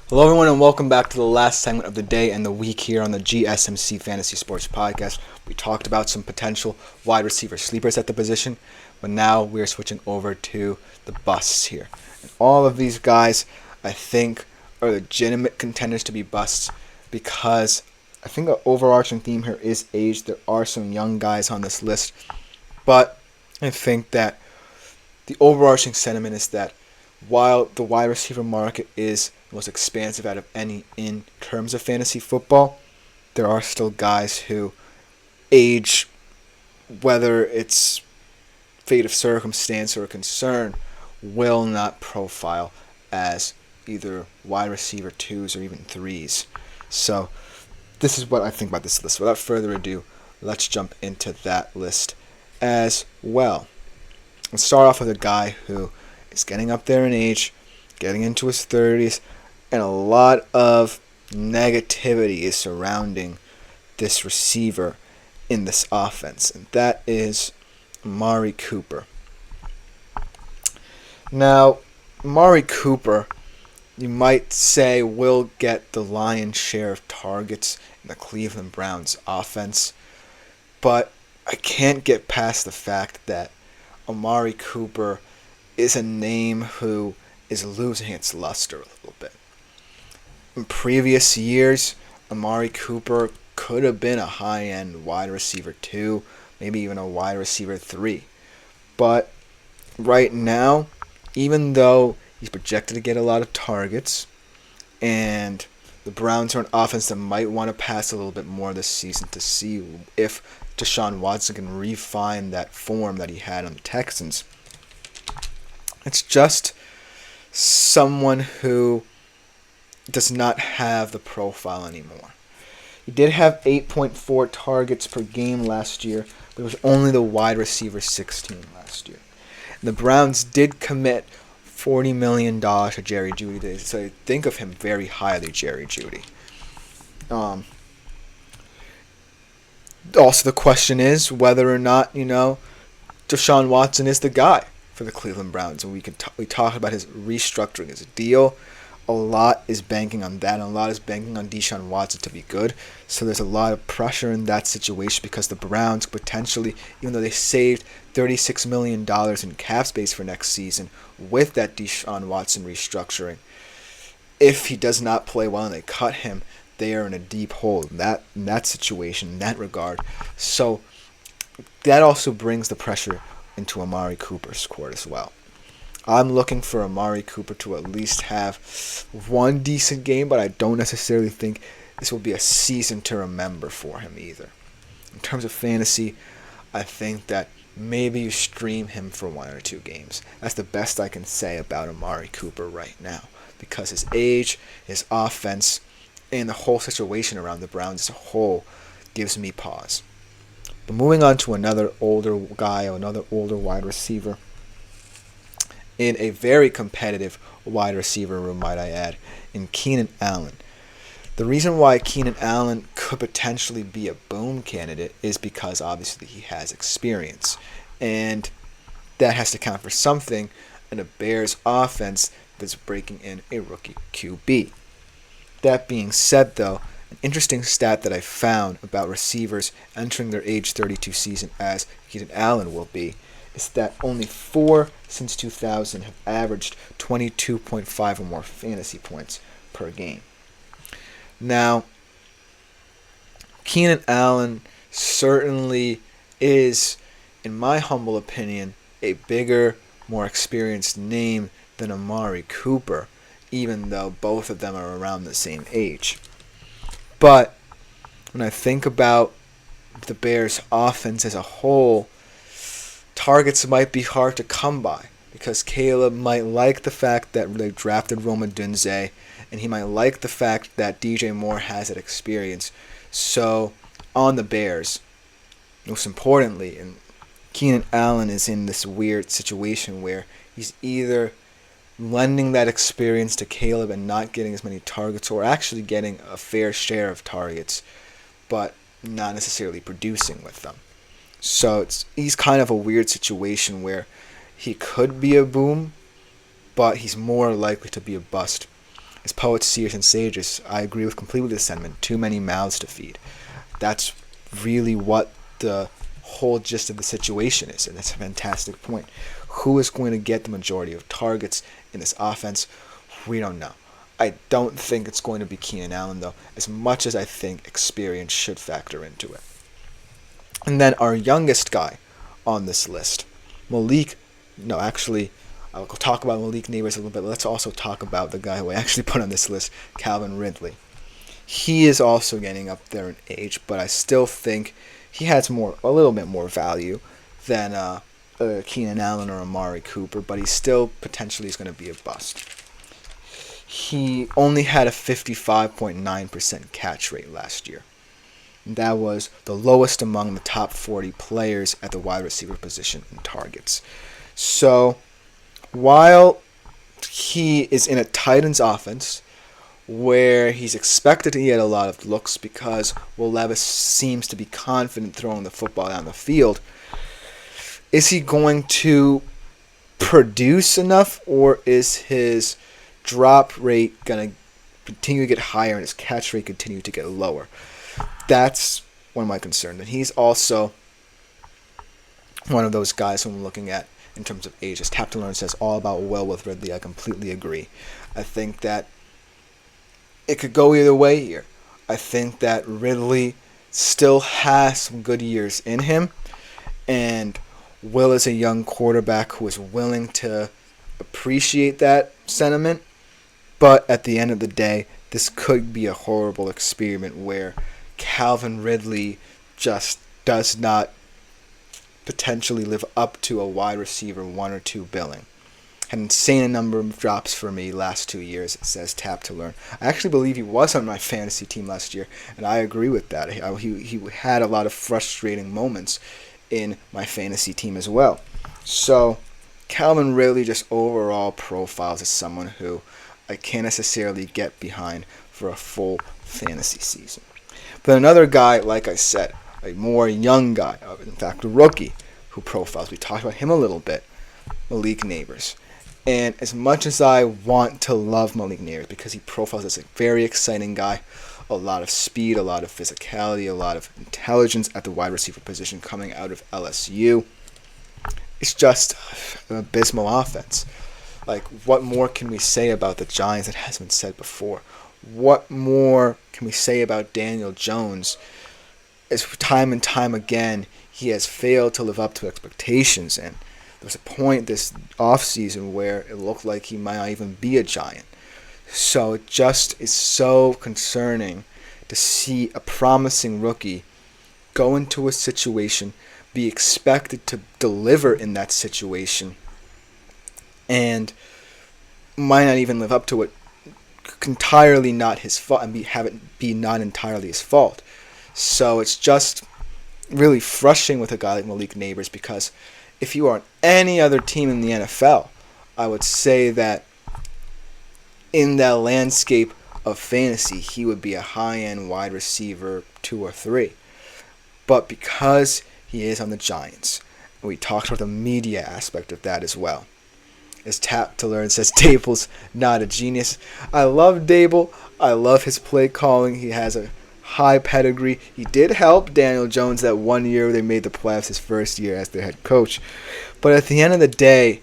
Hello, everyone, and welcome back to the last segment of the day and the week here on the GSMC Fantasy Sports Podcast. We talked about some potential wide receiver sleepers at the position, but now we're switching over to the busts here. And all of these guys, I think, are legitimate contenders to be busts because I think the overarching theme here is age. There are some young guys on this list, but I think that the overarching sentiment is that while the wide receiver market is the most expansive out of any in terms of fantasy football, there are still guys who age, whether it's fate of circumstance or a concern, will not profile as either wide receiver 2s or even 3s. So this is what I think about this list. Without further ado, let's jump into that list as well. Let's start off with a guy who is getting up there in age, getting into his 30s, and a lot of negativity is surrounding this receiver in this offense, and that is Amari Cooper. Now, Amari Cooper, you might say, will get the lion's share of targets in the Cleveland Browns offense, but I can't get past the fact that Amari Cooper is a name who is losing its luster a little bit. In previous years, Amari Cooper could have been a high-end wide receiver 2, maybe even a wide receiver 3. But right now, even though he's projected to get a lot of targets, and the Browns are an offense that might want to pass a little bit more this season to see if Deshaun Watson can refine that form that he had on the Texans, it's just someone who does not have the profile anymore. He did have 8.4 targets per game last year, but it was only the wide receiver 16 last year. And the Browns did commit $40 million to Jerry Jeudy, so I think of him very highly, Jerry Jeudy. Also, the question is whether or not, Deshaun Watson is the guy for the Cleveland Browns, and we talked about his restructuring his deal. A lot is banking on that, and a lot is banking on Deshaun Watson to be good. So there's a lot of pressure in that situation because the Browns potentially, even though they saved $36 million in cap space for next season with that Deshaun Watson restructuring, if he does not play well and they cut him, they are in a deep hole in that situation, in that regard. So that also brings the pressure into Amari Cooper's court as well. I'm looking for Amari Cooper to at least have one decent game, but I don't necessarily think this will be a season to remember for him either. In terms of fantasy, I think that maybe you stream him for 1 or 2 games. That's the best I can say about Amari Cooper right now, because his age, his offense, and the whole situation around the Browns as a whole gives me pause. But moving on to another older guy, or another older wide receiver, in a very competitive wide receiver room, might I add, in Keenan Allen. The reason why Keenan Allen could potentially be a boom candidate is because obviously he has experience, and that has to count for something in a Bears offense that's breaking in a rookie QB. That being said, though, an interesting stat that I found about receivers entering their age 32 season, as Keenan Allen will be, is that only 4 since 2000 have averaged 22.5 or more fantasy points per game. Now, Keenan Allen certainly is, in my humble opinion, a bigger, more experienced name than Amari Cooper, even though both of them are around the same age. But when I think about the Bears' offense as a whole, targets might be hard to come by because Caleb might like the fact that they drafted Rome Odunze, and he might like the fact that DJ Moore has that experience. So on the Bears, most importantly, and Keenan Allen is in this weird situation where he's either lending that experience to Caleb and not getting as many targets, or actually getting a fair share of targets, but not necessarily producing with them. So he's kind of a weird situation where he could be a boom, but he's more likely to be a bust. As poets, seers, and sages, I agree with completely the sentiment. Too many mouths to feed. That's really what the whole gist of the situation is, and that's a fantastic point. Who is going to get the majority of targets in this offense? We don't know. I don't think it's going to be Keenan Allen, though, as much as I think experience should factor into it. And then our youngest guy on this list, I'll talk about Malik Neighbors a little bit, but let's also talk about the guy who I actually put on this list, Calvin Ridley. He is also getting up there in age, but I still think he has a little bit more value than Keenan Allen or Amari Cooper, but he still potentially is going to be a bust. He only had a 55.9% catch rate last year. That was the lowest among the top 40 players at the wide receiver position in targets. So, while he is in a Titans offense where he's expected to get a lot of looks because Will Levis seems to be confident throwing the football down the field, is he going to produce enough, or is his drop rate going to continue to get higher and his catch rate continue to get lower? That's one of my concerns. And he's also one of those guys who I'm looking at in terms of age. As Tap to Learn says, all about well with Ridley. I completely agree. I think that it could go either way here. I think that Ridley still has some good years in him, and Will is a young quarterback who is willing to appreciate that sentiment. But at the end of the day, this could be a horrible experiment where Calvin Ridley just does not potentially live up to a wide receiver 1 or 2 billing. Had an insane number of drops for me last 2 years, it says Tap to Learn. I actually believe he was on my fantasy team last year, and I agree with that. He had a lot of frustrating moments in my fantasy team as well. So Calvin Ridley just overall profiles as someone who I can't necessarily get behind for a full fantasy season. But another guy, like I said, a more young guy, in fact a rookie, who profiles, we talked about him a little bit, Malik Neighbors. And as much as I want to love Malik Neighbors because he profiles as a very exciting guy, a lot of speed, a lot of physicality, a lot of intelligence at the wide receiver position coming out of LSU, it's just an abysmal offense. Like, what more can we say about the Giants that hasn't been said before? What more can we say about Daniel Jones? As time and time again, he has failed to live up to expectations, and there was a point this offseason where it looked like he might not even be a Giant. So it just is so concerning to see a promising rookie go into a situation, be expected to deliver in that situation, and might not even live up to it. Entirely not his fault, and have it be not entirely his fault. So it's just really frustrating with a guy like Malik Neighbors, because if you are on any other team in the NFL, I would say that in that landscape of fantasy, he would be a high-end wide receiver 2 or 3. But because he is on the Giants, and we talked about the media aspect of that as well. As Tap to Learn says, Dable's not a genius. I love Dable. I love his play calling. He has a high pedigree. He did help Daniel Jones that one year they made the playoffs, his first year as their head coach. But at the end of the day,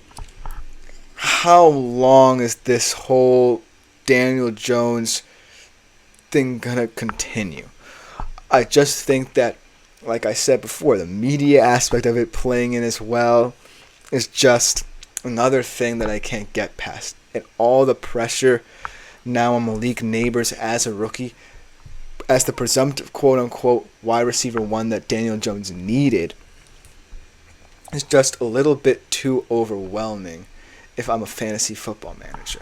how long is this whole Daniel Jones thing going to continue? I just think that, like I said before, the media aspect of it playing in as well is just another thing that I can't get past. And all the pressure now on Malik Neighbors as a rookie, as the presumptive quote-unquote wide receiver 1 that Daniel Jones needed, is just a little bit too overwhelming if I'm a fantasy football manager.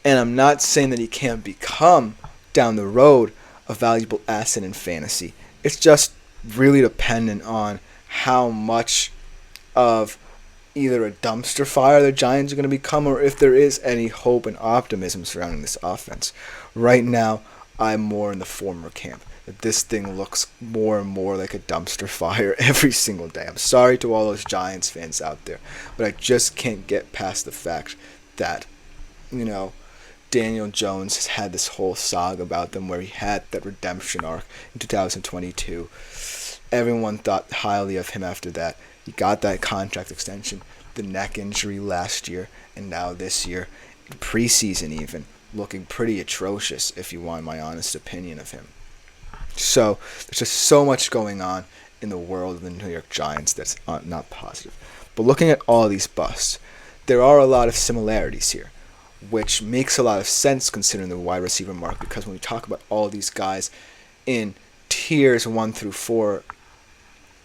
And I'm not saying that he can't become, down the road, a valuable asset in fantasy. It's just really dependent on how much of either a dumpster fire the Giants are going to become, or if there is any hope and optimism surrounding this offense. Right now, I'm more in the former camp. That this thing looks more and more like a dumpster fire every single day. I'm sorry to all those Giants fans out there, but I just can't get past the fact that, Daniel Jones has had this whole saga about them where he had that redemption arc in 2022. Everyone thought highly of him after that. He got that contract extension, the neck injury last year, and now this year, in preseason even, looking pretty atrocious if you want my honest opinion of him. So, there's just so much going on in the world of the New York Giants that's not positive. But looking at all these busts, there are a lot of similarities here, which makes a lot of sense considering the wide receiver market, because when we talk about all these guys in tiers 1 through 4,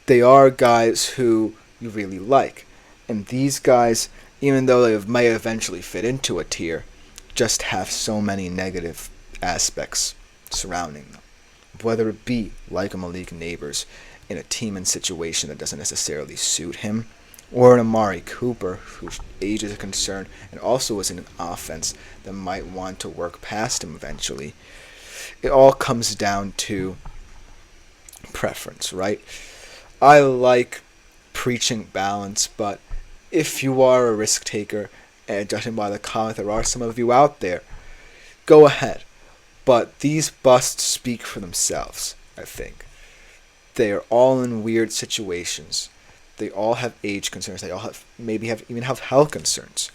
they are guys who you really like. And these guys, even though they may eventually fit into a tier, just have so many negative aspects surrounding them. Whether it be like a Malik Neighbors in a team and situation that doesn't necessarily suit him, or an Amari Cooper whose age is a concern and also is in an offense that might want to work past him eventually. It all comes down to preference, right? I like preaching balance, but if you are a risk taker, and judging by the comment, there are some of you out there, go ahead. But these busts speak for themselves, I think. They are all in weird situations. They all have age concerns. They all have even have health concerns.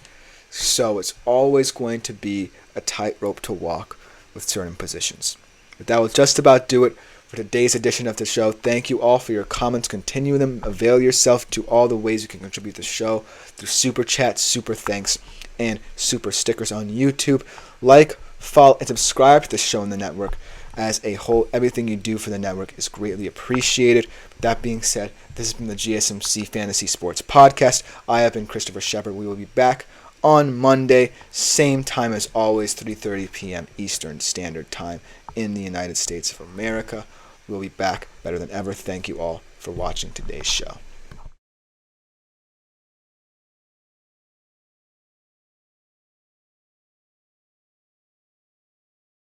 So it's always going to be a tightrope to walk with certain positions. But that will just about do it for today's edition of the show. Thank you all for your comments. Continue them. Avail yourself to all the ways you can contribute to the show through super chats, super thanks, and super stickers on YouTube. Like, follow, and subscribe to the show in the network. As a whole, everything you do for the network is greatly appreciated. That being said, this has been the GSMC Fantasy Sports Podcast. I have been Christopher Shepard. We will be back on Monday, same time as always, 3:30 p.m. Eastern Standard Time in the United States of America. We'll be back better than ever. Thank you all for watching today's show.